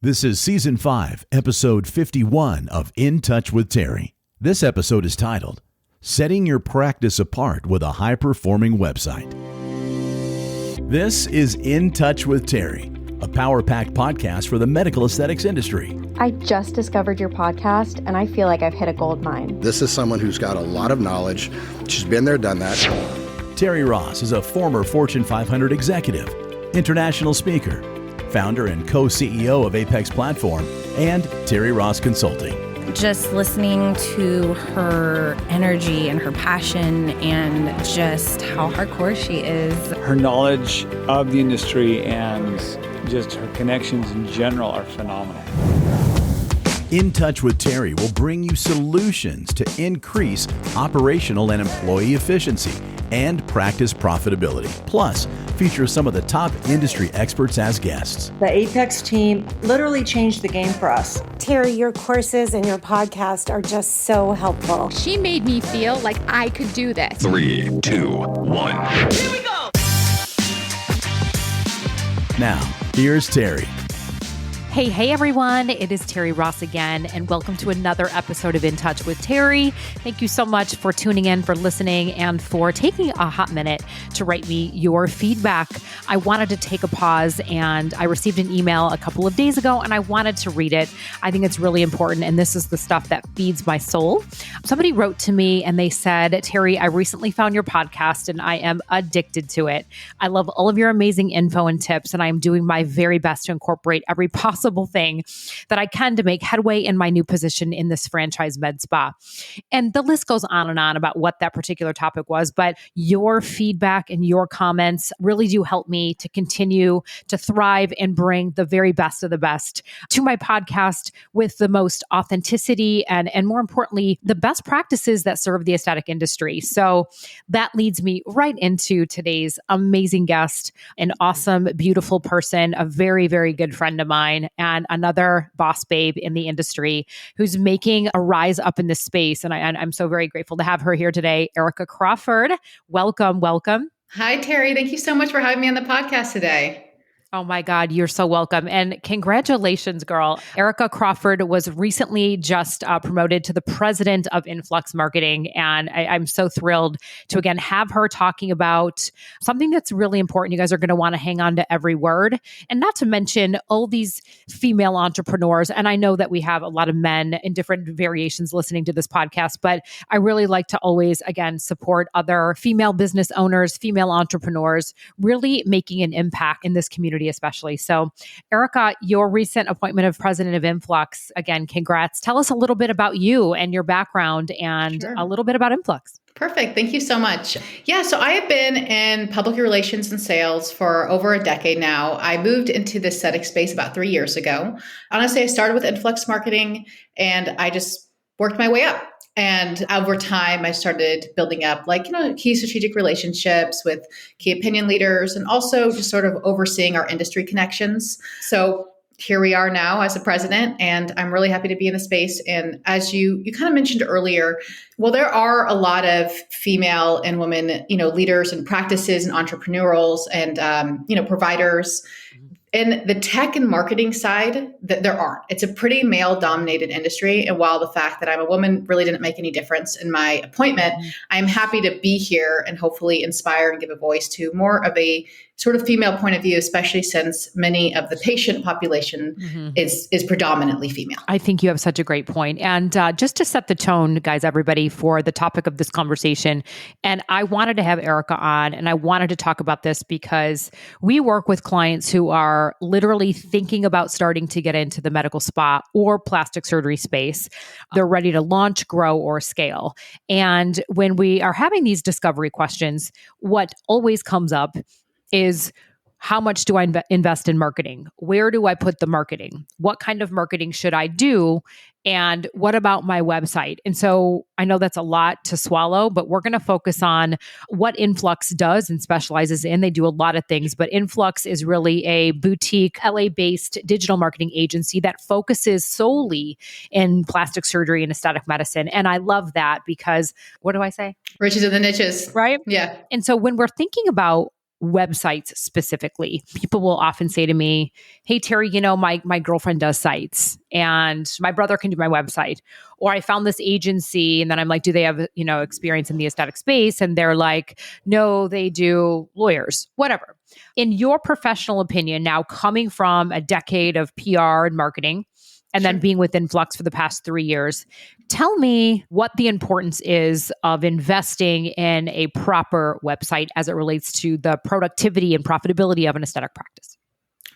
This is Season 5, Episode 51 of In Touch with Terry. This episode is titled, Setting Your Practice Apart with a High-Performing Website. This is In Touch with Terry, a power-packed podcast for the medical aesthetics industry. I just discovered your podcast, and I feel like I've hit a gold mine. This is someone who's got a lot of knowledge. She's been there, done that. Terry Ross is a former Fortune 500 executive, international speaker, founder and co-CEO of Apex Platform, and Terry Ross Consulting. Just listening to her energy and her passion and just how hardcore she is. Her knowledge of the industry and just her connections in general are phenomenal. In Touch with Terry will bring you solutions to increase operational and employee efficiency and practice profitability. Plus, feature some of the top industry experts as guests. The Apex team literally changed the game for us. Terry, your courses and your podcast are just so helpful. She made me feel like I could do this. 3, 2, 1. Here we go! Now, here's Terry. Hey everyone, it is Terry Ross again, and welcome to another episode of In Touch with Terry. Thank you so much for tuning in, for listening, and for taking a hot minute to write me your feedback. I wanted to take a pause, and I received an email a couple of days ago, and I wanted to read it. I think it's really important, and this is the stuff that feeds my soul. Somebody wrote to me, and they said, Terry, I recently found your podcast, and I am addicted to it. I love all of your amazing info and tips, and I am doing my very best to incorporate every possible thing that I can to make headway in my new position in this franchise med spa. And the list goes on and on about what that particular topic was, but your feedback and your comments really do help me to continue to thrive and bring the very best of the best to my podcast with the most authenticity and more importantly, the best practices that serve the aesthetic industry. So that leads me right into today's amazing guest, an awesome, beautiful person, a very, very good friend of mine, and another boss babe in the industry who's making a rise up in this space. And I'm so very grateful to have her here today, Erikas Crawford. Welcome. Hi, Terry. Thank you so much for having me on the podcast today. Oh my God, you're so welcome. And congratulations, girl. Erikas Crawford was recently just promoted to the president of Influx Marketing. And I'm so thrilled to, again, have her talking about something that's really important. You guys are going to want to hang on to every word. And not to mention all these female entrepreneurs. And I know that we have a lot of men in different variations listening to this podcast, but I really like to always, again, support other female business owners, female entrepreneurs, really making an impact in this community especially. So Erikas, your recent appointment of president of Influx, again, congrats. Tell us a little bit about you and your background and a little bit about Influx. Perfect. Thank you so much. Yeah, so I have been in public relations and sales for over a decade now. I moved into the aesthetic space about 3 years ago. Honestly, I started with Influx Marketing and I just worked my way up. And over time, I started building up key strategic relationships with key opinion leaders and also just sort of overseeing our industry connections. So here we are now as a president, and I'm really happy to be in the space. And as you kind of mentioned earlier, well, there are a lot of female and women, leaders and practices and entrepreneurials and, providers. In the tech and marketing side, there aren't. It's a pretty male-dominated industry. And while the fact that I'm a woman really didn't make any difference in my appointment, I'm happy to be here and hopefully inspire and give a voice to more of a sort of female point of view, especially since many of the patient population is predominantly female. I think you have such a great point. And just to set the tone, guys, everybody, for the topic of this conversation, and I wanted to have Erikas on, and I wanted to talk about this because we work with clients who are literally thinking about starting to get into the medical spa or plastic surgery space. They're ready to launch, grow, or scale. And when we are having these discovery questions, what always comes up is, how much do I invest in marketing? Where do I put the marketing? What kind of marketing should I do? And what about my website? And so I know that's a lot to swallow, but we're going to focus on what Influx does and specializes in. They do a lot of things, but Influx is really a boutique, LA-based digital marketing agency that focuses solely in plastic surgery and aesthetic medicine. And I love that because, what do I say? Riches in the niches. Right? Yeah. And so when we're thinking about websites specifically. People will often say to me, hey, Terry, my girlfriend does sites and my brother can do my website. Or I found this agency and then I'm like, do they have, experience in the aesthetic space? And they're like, no, they do lawyers, whatever. In your professional opinion, now coming from a decade of PR and marketing, and then being with Influx for the past 3 years, tell me what the importance is of investing in a proper website as it relates to the productivity and profitability of an aesthetic practice.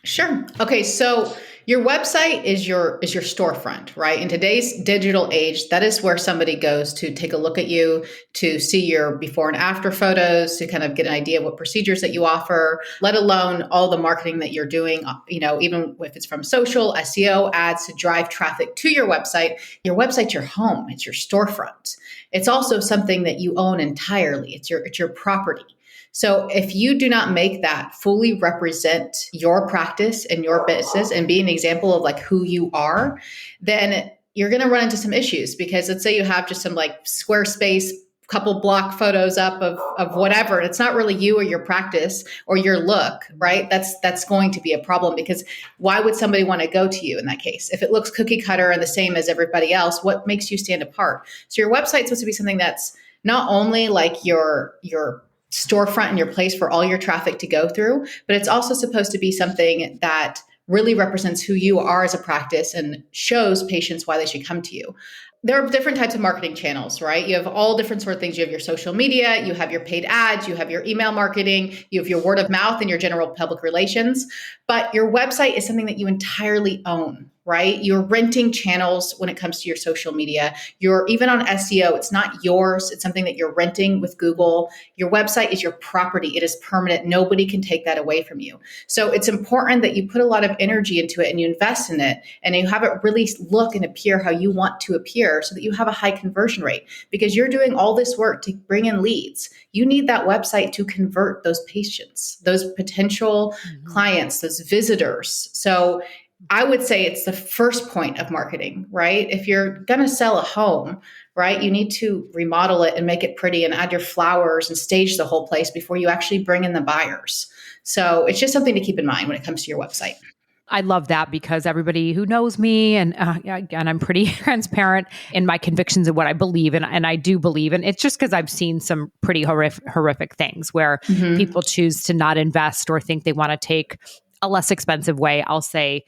Sure. Okay. So your website is your storefront, right? In today's digital age, that is where somebody goes to take a look at you, to see your before and after photos, to kind of get an idea of what procedures that you offer, let alone all the marketing that you're doing, even if it's from social, SEO, ads to drive traffic to your website. Your website's your home. It's your storefront. It's also something that you own entirely. It's your property. So if you do not make that fully represent your practice and your business and be an example of like who you are, then you're going to run into some issues, because let's say you have just some like Squarespace couple block photos up of whatever. It's not really you or your practice or your look, right? That's going to be a problem, because why would somebody want to go to you in that case? If it looks cookie cutter and the same as everybody else, what makes you stand apart? So your website's supposed to be something that's not only like your storefront and your place for all your traffic to go through, but it's also supposed to be something that really represents who you are as a practice and shows patients why they should come to you. There are different types of marketing channels, right? You have all different sort of things. You have your social media, you have your paid ads, you have your email marketing, you have your word of mouth and your general public relations. But your website is something that you entirely own, right? You're renting channels when it comes to your social media. You're even on SEO. It's not yours. It's something that you're renting with Google. Your website is your property. It is permanent. Nobody can take that away from you. So it's important that you put a lot of energy into it and you invest in it and you have it really look and appear how you want to appear so that you have a high conversion rate, because you're doing all this work to bring in leads. You need that website to convert those patients, those potential clients, those visitors. So I would say it's the first point of marketing, right? If you're going to sell a home, right, you need to remodel it and make it pretty and add your flowers and stage the whole place before you actually bring in the buyers. So it's just something to keep in mind when it comes to your website. I love that, because everybody who knows me, and again, I'm pretty transparent in my convictions of what I believe in, and I do believe, and it's just because I've seen some pretty horrific things where people choose to not invest or think they want to take a less expensive way, I'll say,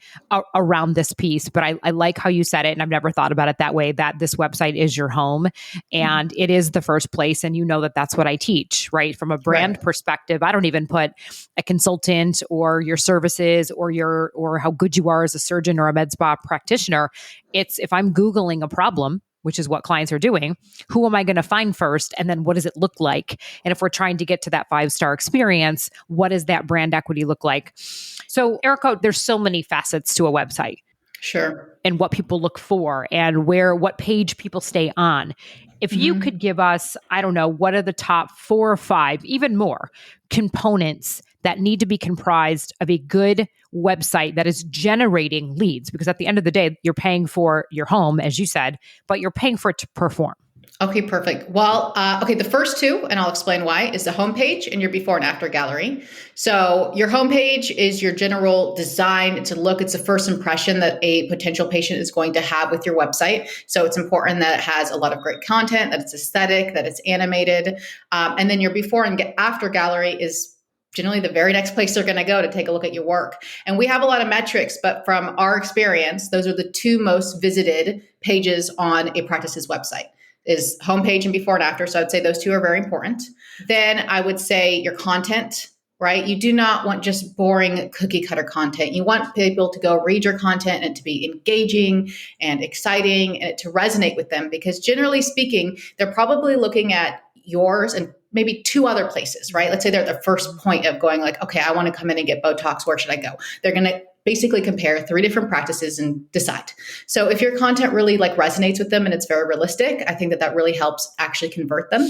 around this piece. But I like how you said it, and I've never thought about it that way, that this website is your home and it is the first place. And that's what I teach, right? From a brand perspective, I don't even put a consultant or your services or how good you are as a surgeon or a med spa practitioner. It's if I'm Googling a problem, which is what clients are doing, who am I going to find first? And then what does it look like? And if we're trying to get to that 5-star experience, what does that brand equity look like? So Erica, there's so many facets to a website. Sure. And what people look for and what page people stay on. If you could give us, I don't know, what are the top 4 or 5, even more, components that need to be comprised of a good website that is generating leads? Because at the end of the day, you're paying for your home, as you said, but you're paying for it to perform. Okay, perfect. Well, the first 2, and I'll explain why, is the homepage and your before and after gallery. So your homepage is your general design. It's a look. It's a first impression that a potential patient is going to have with your website. So it's important that it has a lot of great content, that it's aesthetic, that it's animated. And then your before and after gallery is generally the very next place they're going to go to take a look at your work. And we have a lot of metrics, but from our experience, those are the 2 most visited pages on a practice's website. Is homepage and before and after. So I'd say those 2 are very important. Then I would say your content, right? You do not want just boring cookie cutter content. You want people to go read your content and to be engaging and exciting and to resonate with them, because generally speaking, they're probably looking at yours and maybe 2 other places, right? Let's say they're at the first point of going like, okay, I want to come in and get Botox. Where should I go? They're going to basically compare 3 different practices and decide. So if your content really like resonates with them and it's very realistic, I think that really helps actually convert them.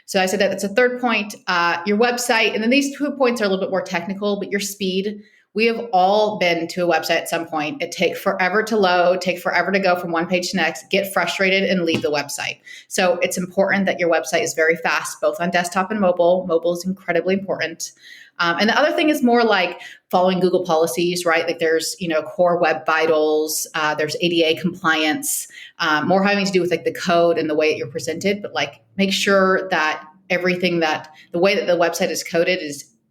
So I said that that's a third point, your website. And then these 2 points are a little bit more technical, but your speed. We have all been to a website at some point. It takes forever to load, take forever to go from one page to next, get frustrated and leave the website. So it's important that your website is very fast, both on desktop and mobile. Mobile is incredibly important. And the other thing is more like following Google policies, right? Like there's, core web vitals, there's ADA compliance, more having to do with like the code and the way that you're presented, but like make sure that everything that the way that the website is coded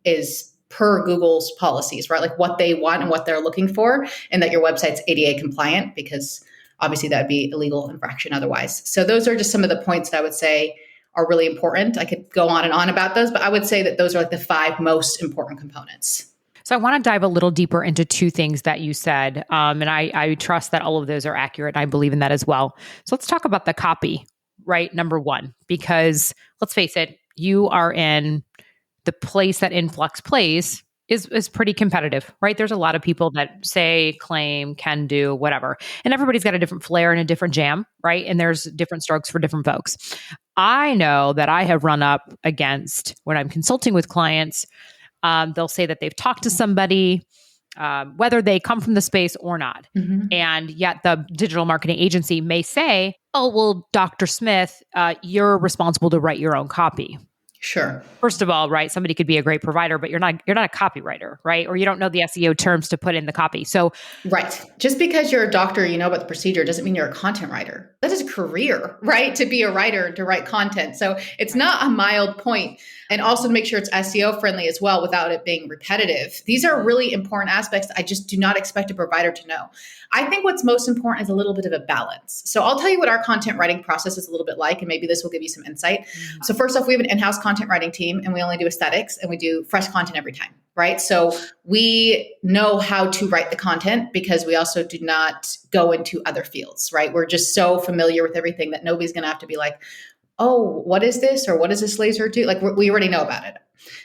is per Google's policies, right? Like what they want and what they're looking for, and that your website's ADA compliant, because obviously that would be illegal infraction otherwise. So those are just some of the points that I would say are really important. I could go on and on about those, but I would say that those are like the 5 most important components. So I want to dive a little deeper into 2 things that you said. And I trust that all of those are accurate. I believe in that as well. So let's talk about the copy, right? Number 1, because let's face it, you are in the place that Influx plays is pretty competitive, right? There's a lot of people that say, claim, can do, whatever. And everybody's got a different flair and a different jam, right? And there's different strokes for different folks. I know that I have run up against, when I'm consulting with clients, they'll say that they've talked to somebody, whether they come from the space or not. Mm-hmm. And yet the digital marketing agency may say, oh, well, Dr. Smith, you're responsible to write your own copy. Sure. First of all, right, somebody could be a great provider, but you're not a copywriter, right? Or you don't know the SEO terms to put in the copy. So, right. Just because you're a doctor, you know about the procedure doesn't mean you're a content writer. That is a career, right? To be a writer, to write content. So it's not a mild point. And also to make sure it's SEO friendly as well without it being repetitive. These are really important aspects that I just do not expect a provider to know. I think what's most important is a little bit of a balance. So I'll tell you what our content writing process is a little bit like, and maybe this will give you some insight. So first off, we have an in-house content writing team, and we only do aesthetics, and we do fresh content every time, right? So we know how to write the content because we also do not go into other fields, right? We're just so familiar with everything that nobody's going to have to be like, oh, what is this? Or what does this laser do? Like we already know about it.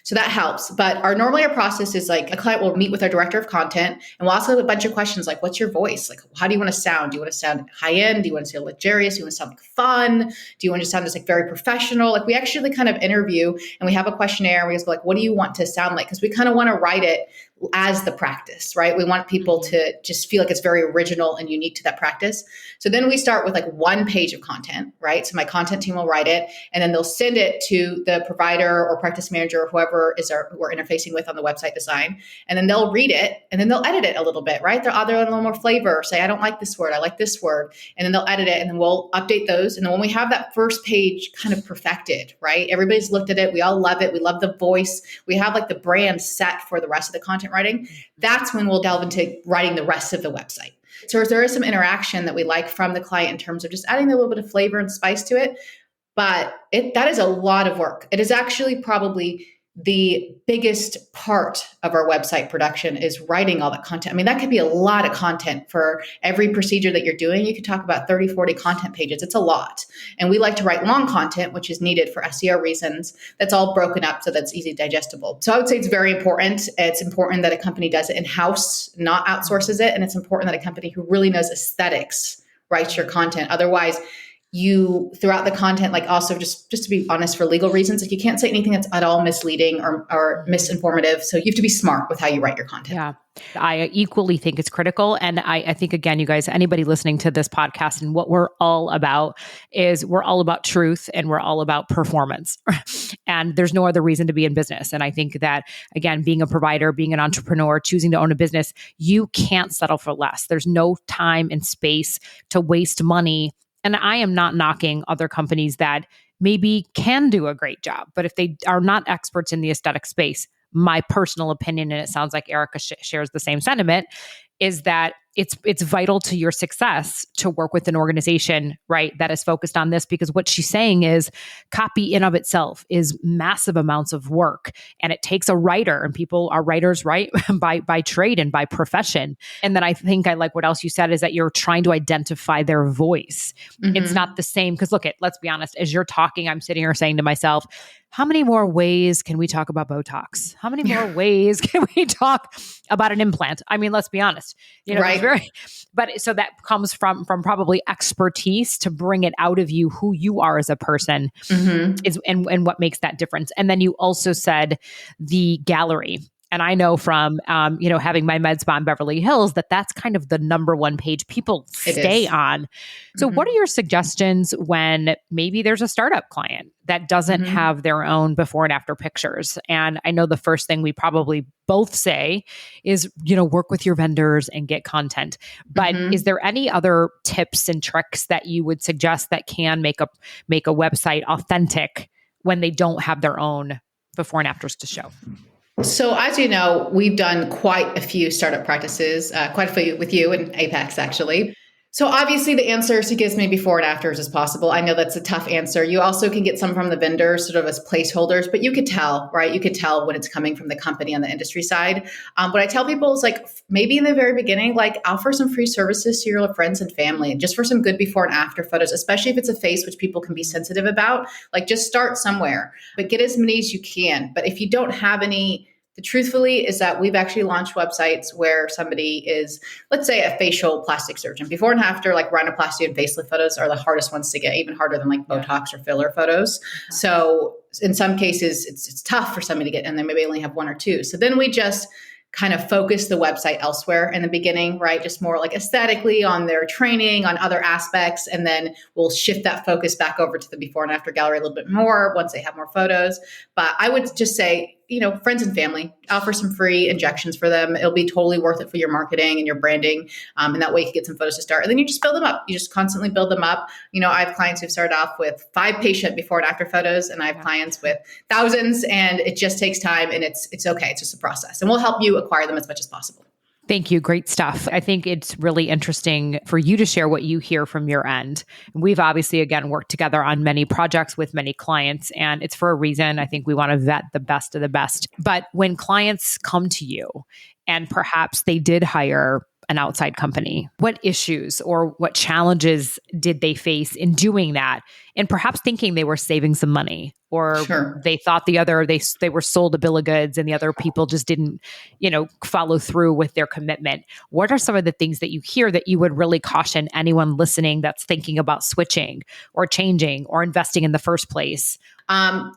So that helps. But our process is like a client will meet with our director of content, and we'll ask them a bunch of questions like, what's your voice? Like, how do you want to sound? Do you want to sound high end? Do you want to sound luxurious? Do you want to sound like fun? Do you want to sound just like very professional? Like we actually kind of interview, and we have a questionnaire, and we just go like, what do you want to sound like? Because we kind of want to write it as the practice, right? We want people to just feel like it's very original and unique to that practice. So then we start with like 1 page of content, right? So my content team will write it, and then they'll send it to the provider or practice manager or whoever is who we're interfacing with on the website design. And then they'll read it, and then they'll edit it a little bit, right? They'll add a little more flavor, say, I don't like this word, I like this word. And then they'll edit it, and then we'll update those. And then when we have that first page kind of perfected, right? Everybody's looked at it. We all love it. We love the voice. We have like the brand set for the rest of the content writing. That's when we'll delve into writing the rest of the website. So if there is some interaction that we like from the client in terms of just adding a little bit of flavor and spice to it, but that is a lot of work. It is actually probably the biggest part of our website production is writing all that content. I mean, that could be a lot of content for every procedure that you're doing. You could talk about 30, 40 content pages. It's a lot. And we like to write long content, which is needed for SEO reasons. That's all broken up so that's easy digestible. So I would say it's very important. It's important that a company does it in-house, not outsources it. And it's important that a company who really knows aesthetics writes your content. Otherwise, you throughout the content, like also just to be honest, for legal reasons, like you can't say anything that's at all misleading or misinformative. So you have to be smart with how you write your content. Yeah. I equally think it's critical. And I think, again, you guys, anybody listening to this podcast and what we're all about is we're all about truth and we're all about performance. And there's no other reason to be in business. And I think that, again, being a provider, being an entrepreneur, choosing to own a business, you can't settle for less. There's no time and space to waste money. And I am not knocking other companies that maybe can do a great job, but if they are not experts in the aesthetic space, my personal opinion, and it sounds like Erica shares the same sentiment, is that it's vital to your success to work with an organization, right, that is focused on this, because what she's saying is copy in of itself is massive amounts of work, and it takes a writer, and people are writers, right, by trade and by profession. And then I think I like what else you said is that you're trying to identify their voice. Mm-hmm. It's not the same, because let's be honest, as you're talking, I'm sitting here saying to myself, how many more ways can we talk about Botox? How many more ways can we talk about an implant? I mean, let's be honest, right. But so that comes from probably expertise to bring it out of you, who you are as a person, mm-hmm. and what makes that difference. And then you also said the gallery. And I know from, having my med spa in Beverly Hills, that's kind of the number one page people stay on. So what are your suggestions when maybe there's a startup client that doesn't have their own before and after pictures? And I know the first thing we probably both say is, work with your vendors and get content. But is there any other tips and tricks that you would suggest that can make a website authentic when they don't have their own before and afters to show? So as you know, we've done quite a few startup practices, quite a few with you and Apex actually. So obviously the answer is to give as many before and afters as possible. I know that's a tough answer. You also can get some from the vendors sort of as placeholders, but you could tell, right? You could tell when it's coming from the company on the industry side. What I tell people is like, maybe in the very beginning, like offer some free services to your friends and family, just for some good before and after photos, especially if it's a face which people can be sensitive about. Like just start somewhere, but get as many as you can. But if you don't have any, truthfully is that we've actually launched websites where somebody is, let's say, a facial plastic surgeon. Before and after, like rhinoplasty and facelift photos are the hardest ones to get, even harder than like Botox or filler photos. So in some cases, it's tough for somebody to get, and they maybe only have one or two. So then we just kind of focus the website elsewhere in the beginning, right? Just more like aesthetically on their training, on other aspects. And then we'll shift that focus back over to the before and after gallery a little bit more once they have more photos. But I would just say, friends and family, offer some free injections for them. It'll be totally worth it for your marketing and your branding. And that way you can get some photos to start. And then you just build them up. You just constantly build them up. I have clients who've started off with 5 patient before and after photos, and I have clients with thousands, and it just takes time, and it's okay. It's just a process, and we'll help you acquire them as much as possible. Thank you. Great stuff. I think it's really interesting for you to share what you hear from your end. We've obviously, again, worked together on many projects with many clients, and it's for a reason. I think we want to vet the best of the best. But when clients come to you and perhaps they did hire an outside company, what issues or what challenges did they face in doing that? And perhaps thinking they were saving some money, or they thought they were sold a bill of goods and the other people just didn't, follow through with their commitment. What are some of the things that you hear that you would really caution anyone listening that's thinking about switching or changing or investing in the first place?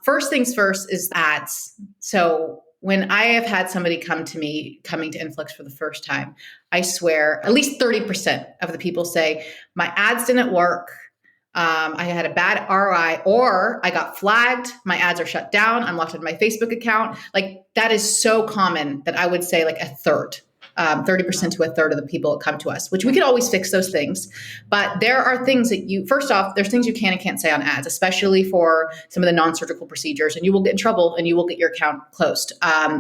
First things first is ads. So when I have had somebody coming to Influx for the first time, I swear at least 30% of the people say, my ads didn't work. I had a bad ROI, or I got flagged. My ads are shut down. I'm locked into my Facebook account. Like that is so common that I would say like a third. 30% to a third of the people that come to us, which we could always fix those things. But there are things that first off, there's things you can and can't say on ads, especially for some of the non-surgical procedures, and you will get in trouble and you will get your account closed.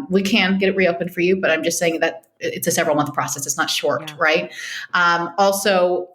We can get it reopened for you, but I'm just saying that it's a several month process. It's not short, right? Also,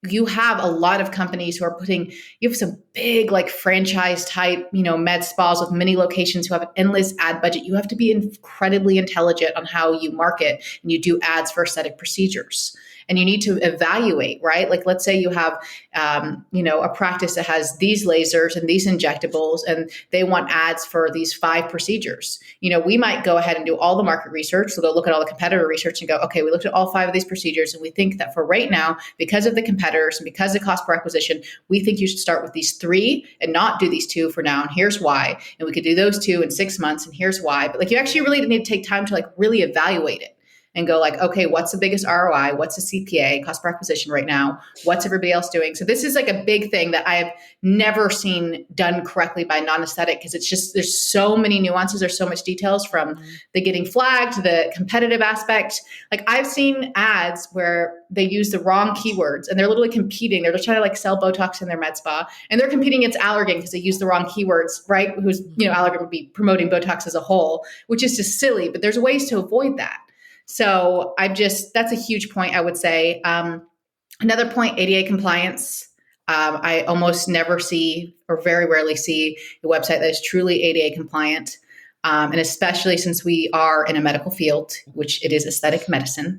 you have a lot of companies who are you have some big like franchise type, med spas with many locations who have an endless ad budget. You have to be incredibly intelligent on how you market and you do ads for aesthetic procedures. And you need to evaluate, right? Like, let's say you have, a practice that has these lasers and these injectables, and they want ads for these 5 procedures. We might go ahead and do all the market research. We'll go look at all the competitor research and go, okay, we looked at all 5 of these procedures, and we think that for right now, because of the competitors and because of cost per acquisition, we think you should start with these 3 and not do these 2 for now. And here's why. And we could do those 2 in 6 months, and here's why. But like, you actually really need to take time to like really evaluate it. And go like, okay, what's the biggest ROI? What's the CPA, cost per acquisition right now? What's everybody else doing? So this is like a big thing that I have never seen done correctly by non-aesthetic, because it's just, there's so many nuances. There's so much details from the getting flagged to the competitive aspect. Like I've seen ads where they use the wrong keywords and they're literally competing. They're just trying to like sell Botox in their med spa, and they're competing against Allergan because they use the wrong keywords, right? Who's, Allergan would be promoting Botox as a whole, which is just silly, but there's ways to avoid that. So that's a huge point, I would say. Another point, ADA compliance. I almost never see, or very rarely see, a website that is truly ADA compliant. And especially since we are in a medical field, which it is aesthetic medicine,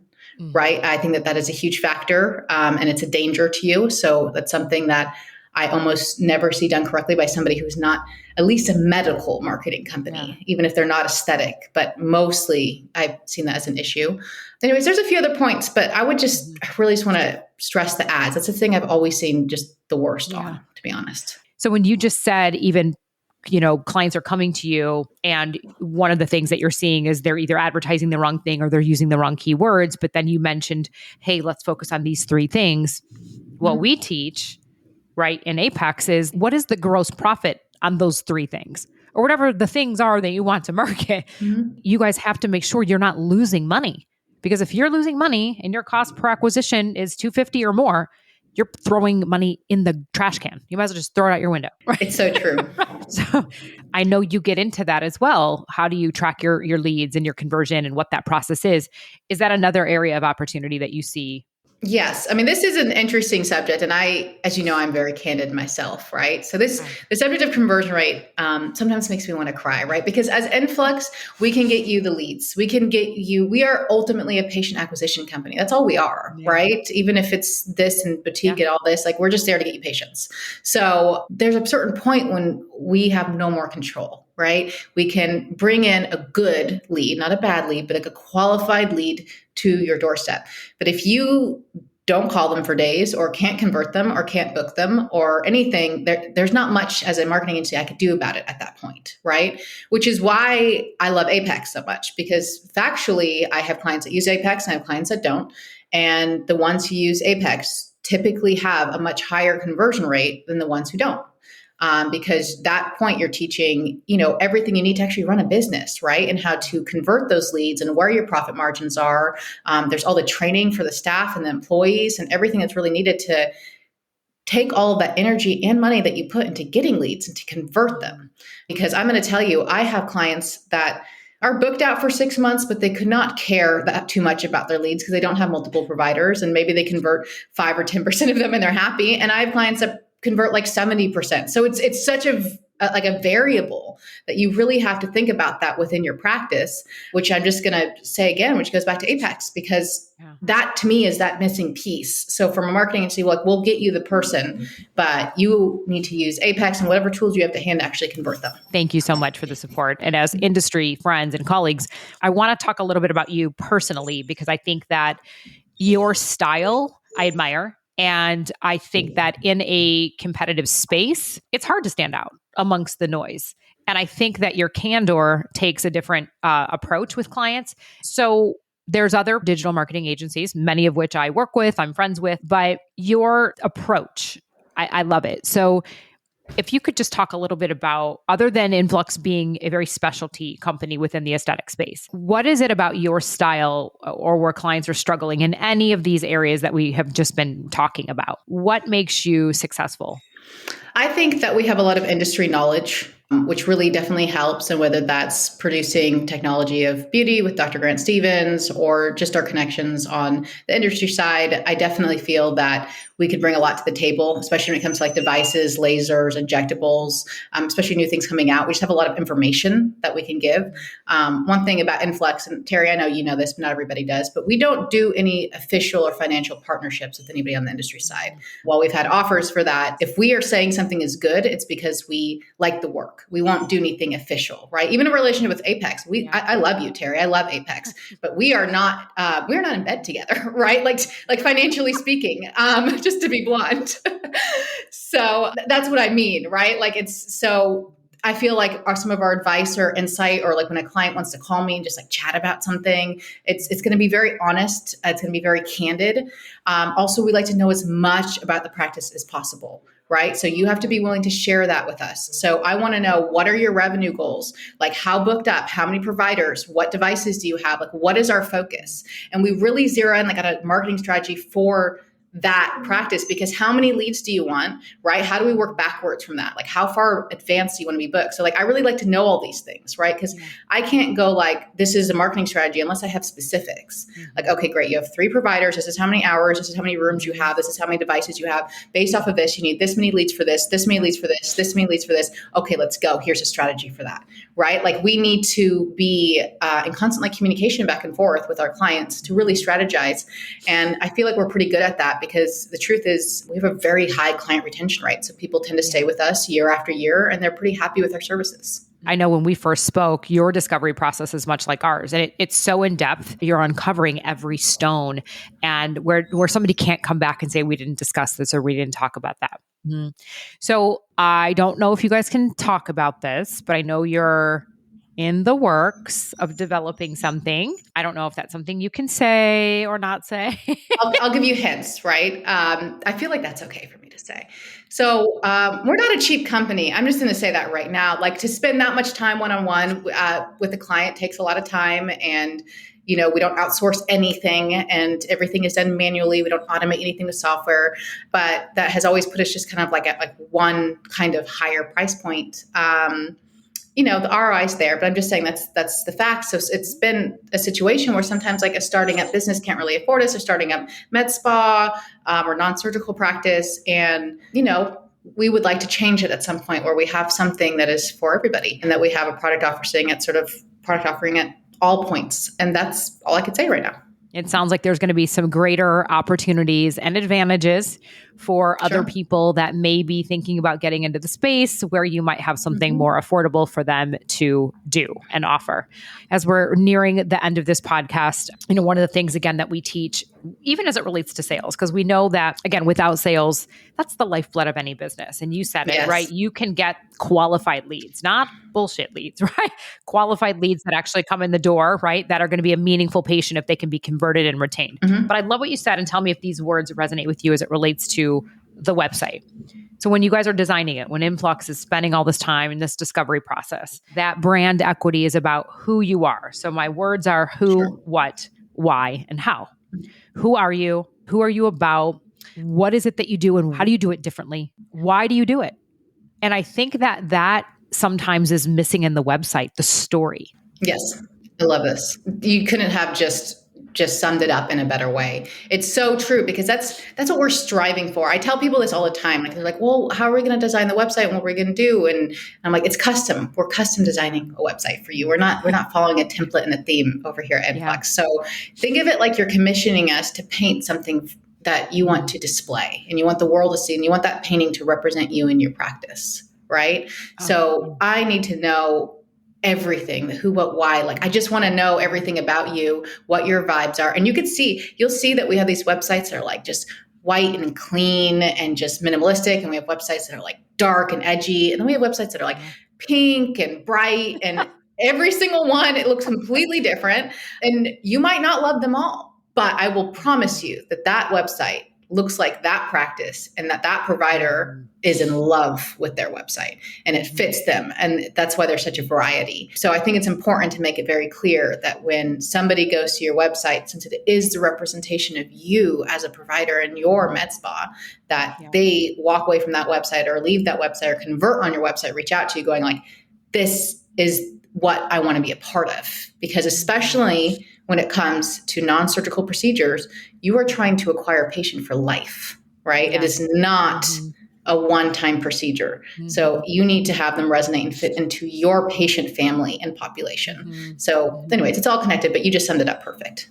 right? I think that is a huge factor, and it's a danger to you. So that's something that I almost never see done correctly by somebody who's not at least a medical marketing company, even if they're not aesthetic. But mostly I've seen that as an issue. Anyways, there's a few other points, but I would just really just want to stress the ads. That's the thing I've always seen just the worst on, to be honest. So when you just said even clients are coming to you and one of the things that you're seeing is they're either advertising the wrong thing or they're using the wrong keywords. But then you mentioned, hey, let's focus on these 3 things. What we teach, right, in Apex is what is the gross profit on those 3 things or whatever the things are that you want to market. You guys have to make sure you're not losing money, because if you're losing money and your cost per acquisition is $250 or more, you're throwing money in the trash can. You might as well just throw it out your window. Right? It's so true. So I know you get into that as well. How do you track your leads and your conversion and what that process is? Is that another area of opportunity that you see? Yes. I mean, this is an interesting subject. And as you know, I'm very candid myself, right? So the subject of conversion rate sometimes makes me want to cry, right? Because as Influx, we can get you the leads. We are ultimately a patient acquisition company. That's all we are, right? Even if it's this and boutique and all this, like we're just there to get you patients. So there's a certain point when we have no more control, right? We can bring in a good lead, not a bad lead, but like a qualified lead to your doorstep. But if you don't call them for days or can't convert them or can't book them or anything, there's not much as a marketing agency I could do about it at that point, right? Which is why I love Apex so much, because factually I have clients that use Apex and I have clients that don't. And the ones who use Apex typically have a much higher conversion rate than the ones who don't. Because that point you're teaching, everything you need to actually run a business, right? And how to convert those leads and where your profit margins are. There's all the training for the staff and the employees and everything that's really needed to take all of that energy and money that you put into getting leads and to convert them. Because I'm going to tell you, I have clients that are booked out for 6 months, but they could not care that too much about their leads because they don't have multiple providers. And maybe they convert 5 or 10% of them and they're happy. And I have clients that convert like 70%. So it's such a variable that you really have to think about that within your practice, which I'm just going to say again, which goes back to Apex, because that to me is that missing piece. So from a marketing agency, we'll get you the person, but you need to use Apex and whatever tools you have to hand to actually convert them. Thank you so much for the support. And as industry friends and colleagues, I want to talk a little bit about you personally, because I think that your style I admire. And I think that in a competitive space, it's hard to stand out amongst the noise. And I think that your candor takes a different approach with clients. So there's other digital marketing agencies, many of which I work with, I'm friends with, but your approach, I love it. So if you could just talk a little bit about, other than Influx being a very specialty company within the aesthetic space, what is it about your style or where clients are struggling in any of these areas that we have just been talking about? What makes you successful? I think that we have a lot of industry knowledge, which really definitely helps. And whether that's producing technology of beauty with Dr. Grant Stevens or just our connections on the industry side, I definitely feel that we could bring a lot to the table, especially when it comes to like devices, lasers, injectables, especially new things coming out. We just have a lot of information that we can give. One thing about Influx, and Terry, I know you know this, but not everybody does, but we don't do any official or financial partnerships with anybody on the industry side. While we've had offers for that, if we are saying something is good, it's because we like the work. We won't do anything official, right? Even a relationship with Apex. I love you, Terry. I love Apex, but we are not in bed together, right? Like financially speaking, just to be blunt. So that's what I mean, right? Like so I feel like some of our advice or insight, or like when a client wants to call me and just like chat about something, it's going to be very honest. It's going to be very candid. Also, we like to know as much about the practice as possible, right? So you have to be willing to share that with us. So I want to know, what are your revenue goals? Like how booked up, how many providers, what devices do you have? Like what is our focus? And we really zero in like on a marketing strategy for that practice, because how many leads do you want, right? How do we work backwards from that? Like how far advanced do you want to be booked? So like, I really like to know all these things, right? Because I can't go like, this is a marketing strategy unless I have specifics. Like, okay, great. You have 3 providers. This is how many hours. This is how many rooms you have. This is how many devices you have. Based off of this, you need this many leads for this many leads for this many leads for this. Okay, let's go. Here's a strategy for that, right? Like we need to be in constant like communication back and forth with our clients to really strategize. And I feel like we're pretty good at that, because the truth is we have a very high client retention rate. So people tend to stay with us year after year and they're pretty happy with our services. I know when we first spoke, your discovery process is much like ours, and it's so in depth. You're uncovering every stone, and where somebody can't come back and say we didn't discuss this or we didn't talk about that. Mm. So I don't know if you guys can talk about this, but I know you're in the works of developing something. I don't know if that's something you can say or not say. I'll give you hints, right? I feel like that's okay for me to say. So we're not a cheap company. I'm just going to say that right now. Like, to spend that much time one-on-one with the client takes a lot of time, and we don't outsource anything, and everything is done manually. We don't automate anything with software, but that has always put us just kind of like at one kind of higher price point. The ROI is there, but I'm just saying that's the fact. So it's been a situation where sometimes like a starting up business can't really afford us, or starting up med spa or non-surgical practice. And, we would like to change it at some point where we have something that is for everybody, and that we have a product offering at all points. And that's all I could say right now. It sounds like there's going to be some greater opportunities and advantages for other people that may be thinking about getting into the space, where you might have something more affordable for them to do and offer. As we're nearing the end of this podcast, one of the things, again, that we teach, even as it relates to sales, because we know that, again, without sales, that's the lifeblood of any business. And you said it, right? You can get qualified leads, not bullshit leads, right? Qualified leads that actually come in the door, right? That are going to be a meaningful patient if they can be converted and retained. But I love what you said, and tell me if these words resonate with you as it relates to the website. So when you guys are designing it, when Influx is spending all this time in this discovery process, that brand equity is about who you are. So my words are who, what, why, and how. Who are you? Who are you about? What is it that you do, and how do you do it differently? Why do you do it? And I think that sometimes is missing in the website, the story. Yes. I love this. You couldn't have just summed it up in a better way. It's so true, because that's what we're striving for. I tell people this all the time. Like, they're like, well, how are we going to design the website? And what are we going to do? And I'm like, it's custom. We're custom designing a website for you. We're not following a template and a theme over here at Influx. So think of it like you're commissioning us to paint something that you want to display, and you want the world to see, and you want that painting to represent you in your practice, right? So I need to know everything, the who, what, why. Like, I just want to know everything about you, what your vibes are. And you'll see that we have these websites that are like just white and clean and just minimalistic. And we have websites that are like dark and edgy. And then we have websites that are like pink and bright, and every single one, it looks completely different. And you might not love them all, but I will promise you that website looks like that practice, and that provider is in love with their website, and it fits them. And that's why there's such a variety. So I think it's important to make it very clear that when somebody goes to your website, since it is the representation of you as a provider in your med spa, that they walk away from that website, or leave that website, or convert on your website, reach out to you going like, this is what I want to be a part of. Because especially when it comes to non-surgical procedures, you are trying to acquire a patient for life, right? It is not a one-time procedure. So you need to have them resonate and fit into your patient family and population. So anyways, it's all connected, but you just summed it up perfect.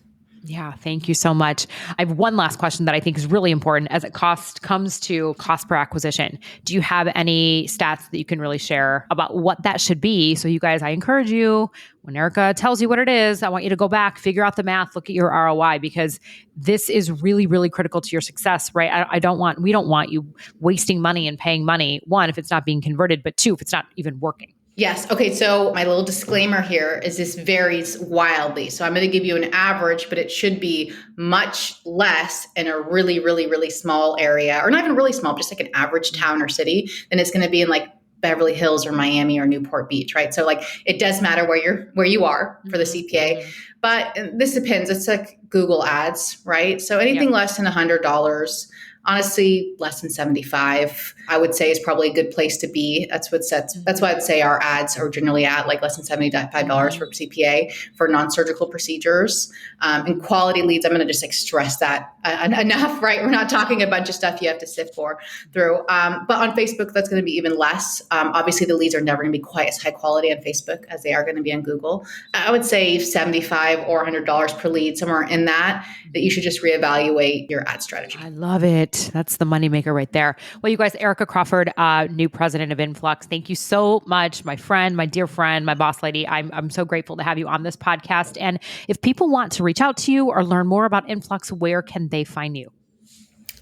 Yeah, thank you so much. I have one last question that I think is really important as it comes to cost per acquisition. Do you have any stats that you can really share about what that should be? So you guys, I encourage you, when Erica tells you what it is, I want you to go back, figure out the math, look at your ROI, because this is really, really critical to your success, right? We don't want you wasting money and paying money, one, if it's not being converted, but two, if it's not even working. Yes. Okay. So my little disclaimer here is this varies wildly. So I'm going to give you an average, but it should be much less in a really, really, really small area, or not even really small, just like an average town or city, than it's going to be in like Beverly Hills or Miami or Newport Beach, right? So like it does matter where you are for the CPA, but this depends. It's like Google ads, right? So anything less than $100, honestly, less than 75, I would say is probably a good place to be. That's why I'd say our ads are generally at like less than $75 for CPA for non-surgical procedures. And quality leads, I'm going to just stress that enough, right? We're not talking a bunch of stuff you have to sift through. But on Facebook, that's going to be even less. Obviously, the leads are never going to be quite as high quality on Facebook as they are going to be on Google. I would say $75 or $100 per lead, somewhere in that you should just reevaluate your ad strategy. I love it. right. That's the moneymaker right there. Well, you guys, Erika Crawford, new president of Influx. Thank you so much, my friend, my dear friend, my boss lady. I'm so grateful to have you on this podcast. And if people want to reach out to you or learn more about Influx, where can they find you?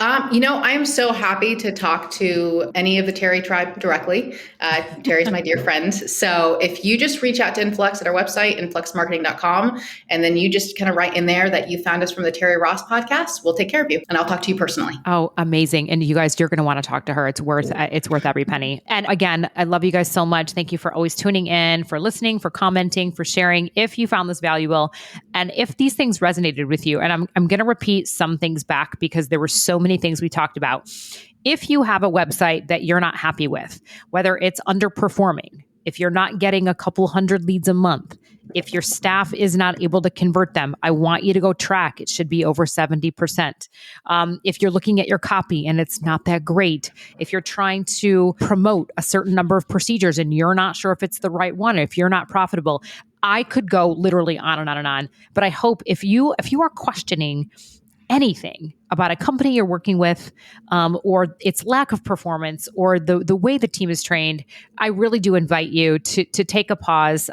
I'm so happy to talk to any of the Terry tribe directly. Terry's my dear friend. So if you just reach out to Influx at our website, influxmarketing.com, and then you just kind of write in there that you found us from the Terry Ross podcast, we'll take care of you and I'll talk to you personally. Oh, amazing. And you guys, you're going to want to talk to her. It's worth every penny. And again, I love you guys so much. Thank you for always tuning in, for listening, for commenting, for sharing. If you found this valuable and if these things resonated with you, and I'm going to repeat some things back because there were so many things we talked about. If you have a website that you're not happy with, whether it's underperforming, if you're not getting a couple hundred leads a month, if your staff is not able to convert them, I want you to go track. It should be over 70%. If you're looking at your copy and it's not that great, if you're trying to promote a certain number of procedures and you're not sure if it's the right one, if you're not profitable, I could go literally on and on and on. But I hope if you are questioning anything about a company you're working with, or its lack of performance, or the way the team is trained, I really do invite you to take a pause,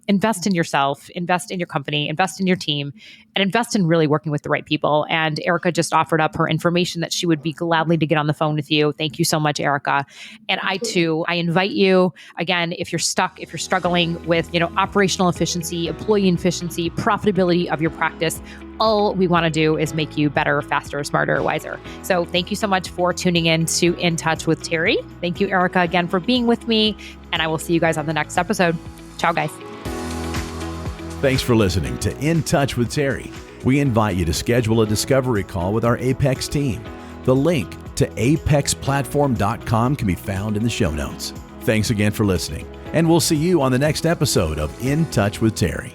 invest in yourself, invest in your company, invest in your team, and invest in really working with the right people. And Erika just offered up her information that she would be gladly to get on the phone with you. Thank you so much, Erika. And I invite you, again, if you're stuck, if you're struggling with, operational efficiency, employee efficiency, profitability of your practice, all we want to do is make you better, faster, smarter, wiser. So thank you so much for tuning in to In Touch with Terry. Thank you, Erika, again for being with me. And I will see you guys on the next episode. Ciao, guys. Thanks for listening to In Touch with Terry. We invite you to schedule a discovery call with our Apex team. The link to apexplatform.com can be found in the show notes. Thanks again for listening, and we'll see you on the next episode of In Touch with Terry.